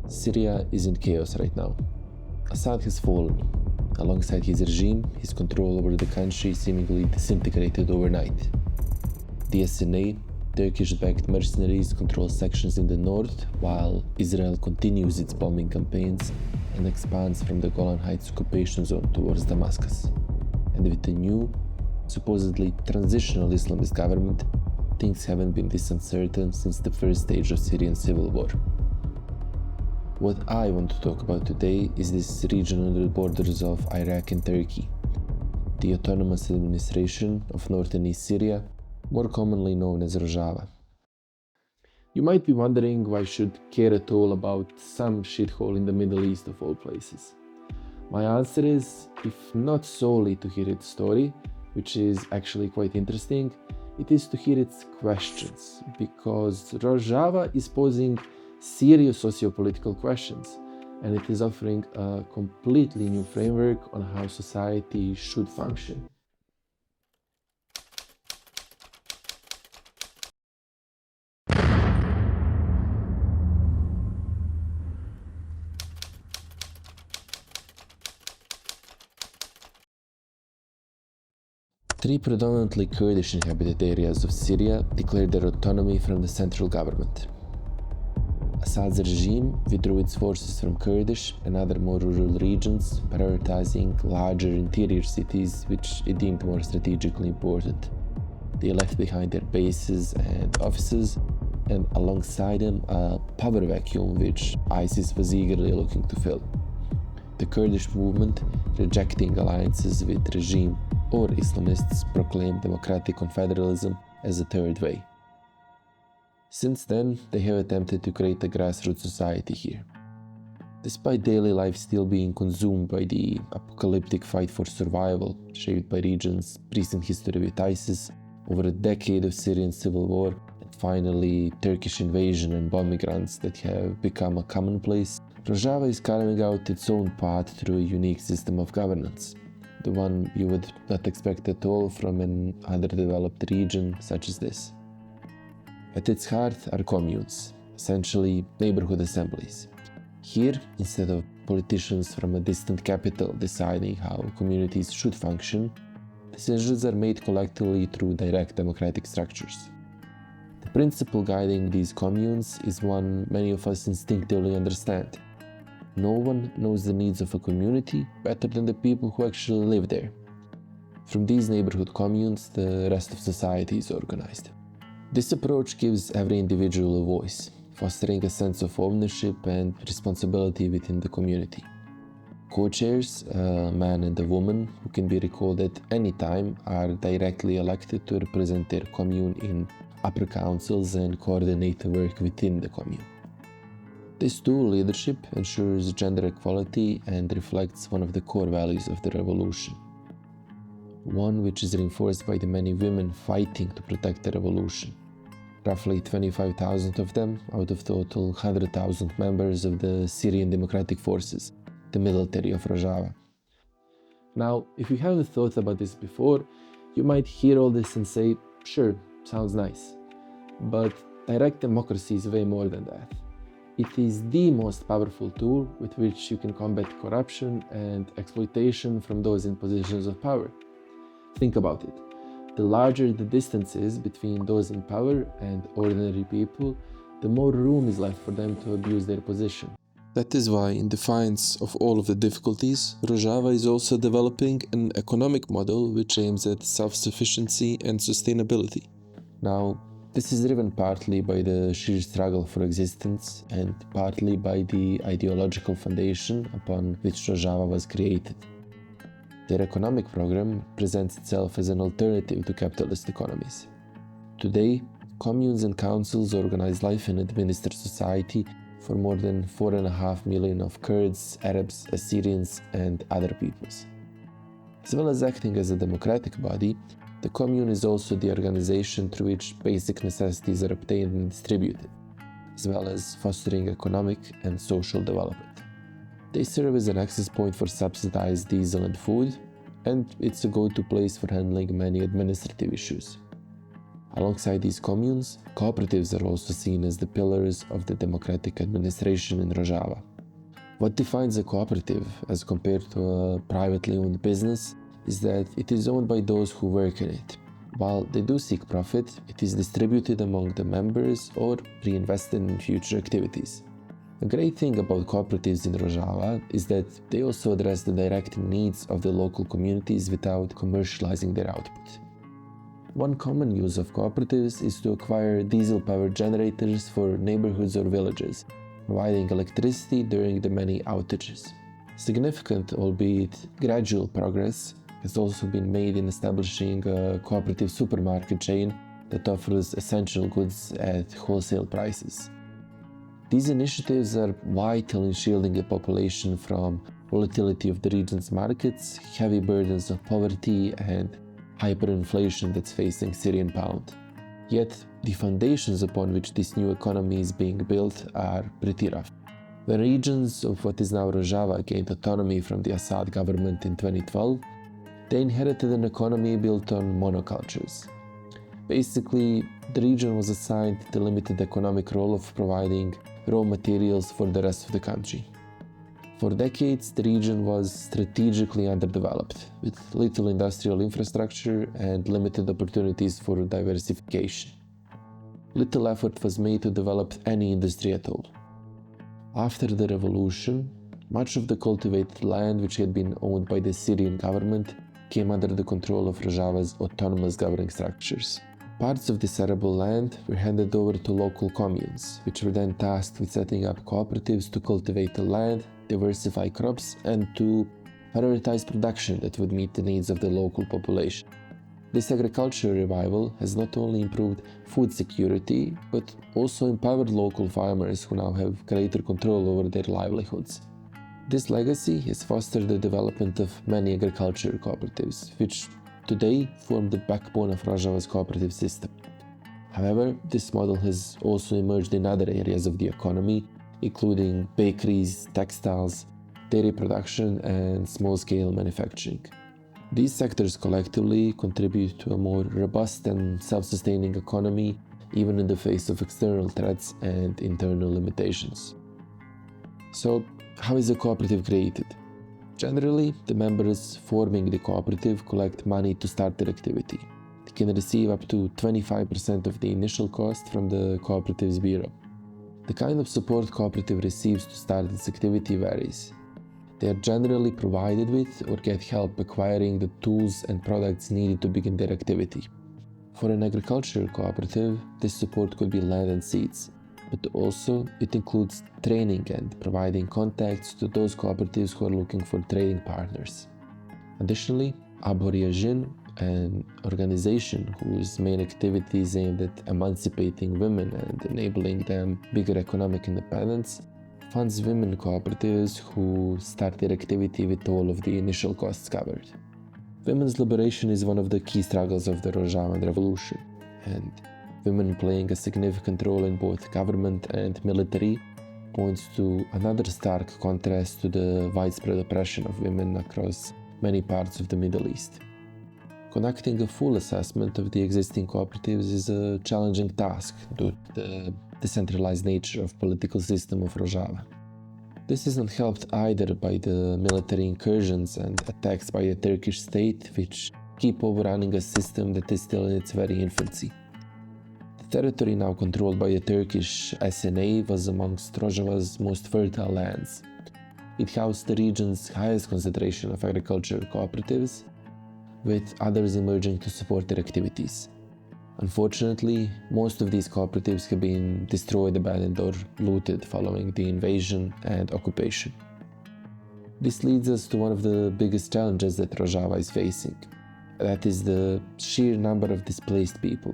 Syria is in chaos right now. Assad has fallen. Alongside his regime, his control over the country seemingly disintegrated overnight. The SNA, Turkish-backed mercenaries, control sections in the north, while Israel continues its bombing campaigns and expands from the Golan Heights occupation zone towards Damascus. And with the new, supposedly transitional Islamist government, things haven't been this uncertain since the first stage of Syrian civil war. What I want to talk about today is this region on the borders of Iraq and Turkey, the Autonomous Administration of North and East Syria, more commonly known as Rojava. You might be wondering why I should care at all about some shithole in the Middle East of all places. My answer is, if not solely to hear its story, which is actually quite interesting, it is to hear its questions, because Rojava is posing serious socio-political questions, and it is offering a completely new framework on how society should function. Three predominantly Kurdish inhabited areas of Syria declared their autonomy from the central government. Assad's regime withdrew its forces from Kurdish and other more rural regions, prioritizing larger interior cities which it deemed more strategically important. They left behind their bases and offices, and alongside them a power vacuum which ISIS was eagerly looking to fill. The Kurdish movement, rejecting alliances with regime or Islamists, proclaimed democratic confederalism as a third way. Since then, they have attempted to create a grassroots society here. Despite daily life still being consumed by the apocalyptic fight for survival, shaped by region's recent history with ISIS, over a decade of Syrian civil war, and finally Turkish invasion and bombing runs that have become a commonplace, Rojava is carving out its own path through a unique system of governance, the one you would not expect at all from an underdeveloped region such as this. At its heart are communes, essentially neighborhood assemblies. Here, instead of politicians from a distant capital deciding how communities should function, decisions are made collectively through direct democratic structures. The principle guiding these communes is one many of us instinctively understand. No one knows the needs of a community better than the people who actually live there. From these neighborhood communes, the rest of society is organized. This approach gives every individual a voice, fostering a sense of ownership and responsibility within the community. Co-chairs, a man and a woman who can be recalled at any time, are directly elected to represent their commune in upper councils and coordinate the work within the commune. This dual leadership ensures gender equality and reflects one of the core values of the revolution. One which is reinforced by the many women fighting to protect the revolution. Roughly 25,000 of them out of total 100,000 members of the Syrian Democratic Forces, the military of Rojava. Now, if you haven't thought about this before, you might hear all this and say, sure, sounds nice. But direct democracy is way more than that. It is the most powerful tool with which you can combat corruption and exploitation from those in positions of power. Think about it. The larger the distances between those in power and ordinary people, the more room is left for them to abuse their position. That is why, in defiance of all of the difficulties, Rojava is also developing an economic model which aims at self-sufficiency and sustainability. Now, this is driven partly by the sheer struggle for existence and partly by the ideological foundation upon which Rojava was created. Their economic program presents itself as an alternative to capitalist economies. Today, communes and councils organize life and administer society for more than 4.5 million of Kurds, Arabs, Assyrians, and other peoples. As well as acting as a democratic body, the commune is also the organization through which basic necessities are obtained and distributed, as well as fostering economic and social development. They serve as an access point for subsidized diesel and food, and it's a go-to place for handling many administrative issues. Alongside these communes, cooperatives are also seen as the pillars of the democratic administration in Rojava. What defines a cooperative as compared to a privately owned business is that it is owned by those who work in it. While they do seek profit, it is distributed among the members or reinvested in future activities. A great thing about cooperatives in Rojava is that they also address the direct needs of the local communities without commercializing their output. One common use of cooperatives is to acquire diesel-powered generators for neighborhoods or villages, providing electricity during the many outages. Significant, albeit gradual, progress has also been made in establishing a cooperative supermarket chain that offers essential goods at wholesale prices. These initiatives are vital in shielding the population from volatility of the region's markets, heavy burdens of poverty, and hyperinflation that's facing Syrian pound. Yet, the foundations upon which this new economy is being built are pretty rough. When regions of what is now Rojava gained autonomy from the Assad government in 2012, they inherited an economy built on monocultures. Basically, the region was assigned the limited economic role of providing raw materials for the rest of the country. For decades, the region was strategically underdeveloped, with little industrial infrastructure and limited opportunities for diversification. Little effort was made to develop any industry at all. After the revolution, much of the cultivated land which had been owned by the Syrian government came under the control of Rojava's autonomous governing structures. Parts of this arable land were handed over to local communes, which were then tasked with setting up cooperatives to cultivate the land, diversify crops, and to prioritize production that would meet the needs of the local population. This agricultural revival has not only improved food security, but also empowered local farmers who now have greater control over their livelihoods. This legacy has fostered the development of many agricultural cooperatives, which today form the backbone of Rojava's cooperative system. However, this model has also emerged in other areas of the economy, including bakeries, textiles, dairy production, and small-scale manufacturing. These sectors collectively contribute to a more robust and self-sustaining economy, even in the face of external threats and internal limitations. So, how is a cooperative created? Generally, the members forming the cooperative collect money to start their activity. They can receive up to 25% of the initial cost from the cooperative's bureau. The kind of support cooperative receives to start its activity varies. They are generally provided with or get help acquiring the tools and products needed to begin their activity. For an agricultural cooperative, this support could be land and seeds, but also it includes training and providing contacts to those cooperatives who are looking for trading partners. Additionally, Aboriajin, an organization whose main activity is aimed at emancipating women and enabling them bigger economic independence, funds women cooperatives who start their activity with all of the initial costs covered. Women's liberation is one of the key struggles of the Rojavan revolution, and women playing a significant role in both government and military points to another stark contrast to the widespread oppression of women across many parts of the Middle East. Conducting a full assessment of the existing cooperatives is a challenging task due to the decentralized nature of political system of Rojava. This is not helped either by the military incursions and attacks by the Turkish state, which keep overrunning a system that is still in its very infancy. The territory now controlled by the Turkish SNA was amongst Rojava's most fertile lands. It housed the region's highest concentration of agricultural cooperatives, with others emerging to support their activities. Unfortunately, most of these cooperatives have been destroyed, abandoned, or looted following the invasion and occupation. This leads us to one of the biggest challenges that Rojava is facing. That is the sheer number of displaced people.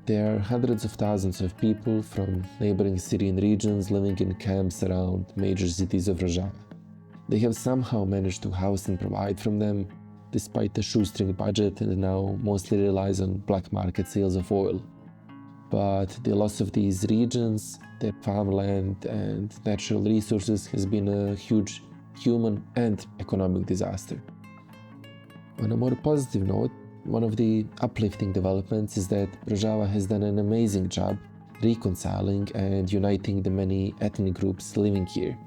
There are hundreds of thousands of people from neighboring Syrian regions living in camps around major cities of Rojava. They have somehow managed to house and provide from them, despite the shoestring budget, and now mostly relies on black market sales of oil. But the loss of these regions, their farmland and natural resources has been a huge human and economic disaster. On a more positive note, one of the uplifting developments is that Rojava has done an amazing job reconciling and uniting the many ethnic groups living here,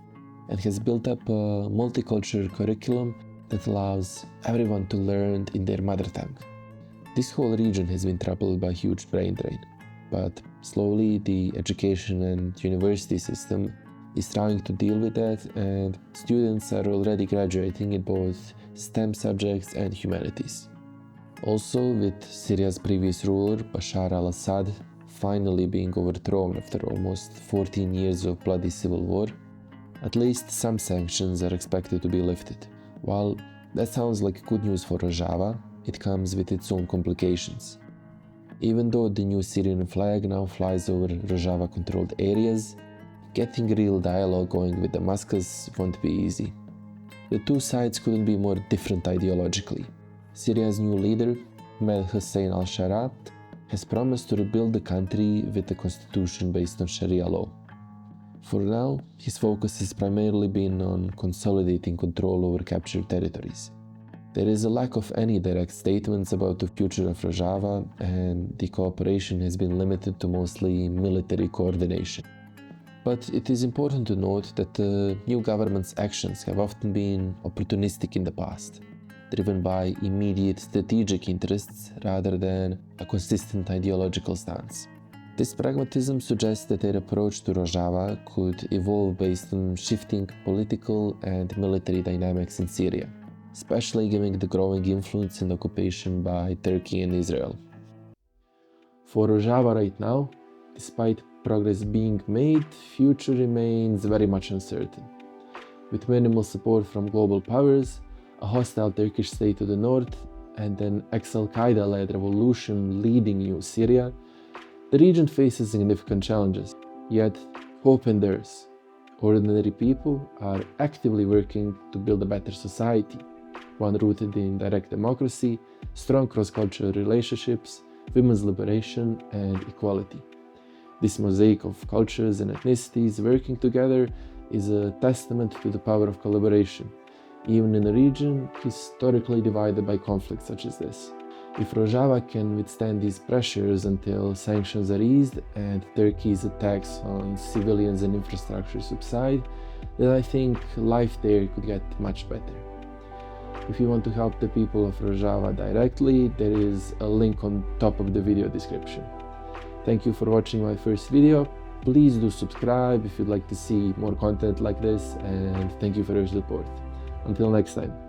and has built up a multicultural curriculum that allows everyone to learn in their mother tongue. This whole region has been troubled by huge brain drain, but slowly the education and university system is trying to deal with that, and students are already graduating in both STEM subjects and humanities. Also, with Syria's previous ruler, Bashar al-Assad, finally being overthrown after almost 14 years of bloody civil war, at least some sanctions are expected to be lifted. While that sounds like good news for Rojava, it comes with its own complications. Even though the new Syrian flag now flies over Rojava-controlled areas, getting real dialogue going with Damascus won't be easy. The two sides couldn't be more different ideologically. Syria's new leader, Ahmed al-Sharaa, has promised to rebuild the country with a constitution based on Sharia law. For now, his focus has primarily been on consolidating control over captured territories. There is a lack of any direct statements about the future of Rojava, and the cooperation has been limited to mostly military coordination. But it is important to note that the new government's actions have often been opportunistic in the past, driven by immediate strategic interests rather than a consistent ideological stance. This pragmatism suggests that their approach to Rojava could evolve based on shifting political and military dynamics in Syria, especially given the growing influence and occupation by Turkey and Israel. For Rojava right now, despite progress being made, future remains very much uncertain. With minimal support from global powers, a hostile Turkish state to the north, and an ex-Al-Qaeda-led revolution leading New Syria, the region faces significant challenges. Yet, hope endures. Ordinary people are actively working to build a better society, one rooted in direct democracy, strong cross-cultural relationships, women's liberation, and equality. This mosaic of cultures and ethnicities working together is a testament to the power of collaboration, even in a region historically divided by conflicts such as this. If Rojava can withstand these pressures until sanctions are eased and Turkey's attacks on civilians and infrastructure subside, then I think life there could get much better. If you want to help the people of Rojava directly, there is a link on top of the video description. Thank you for watching my first video. Please do subscribe if you'd like to see more content like this, and thank you for your support. Until next time.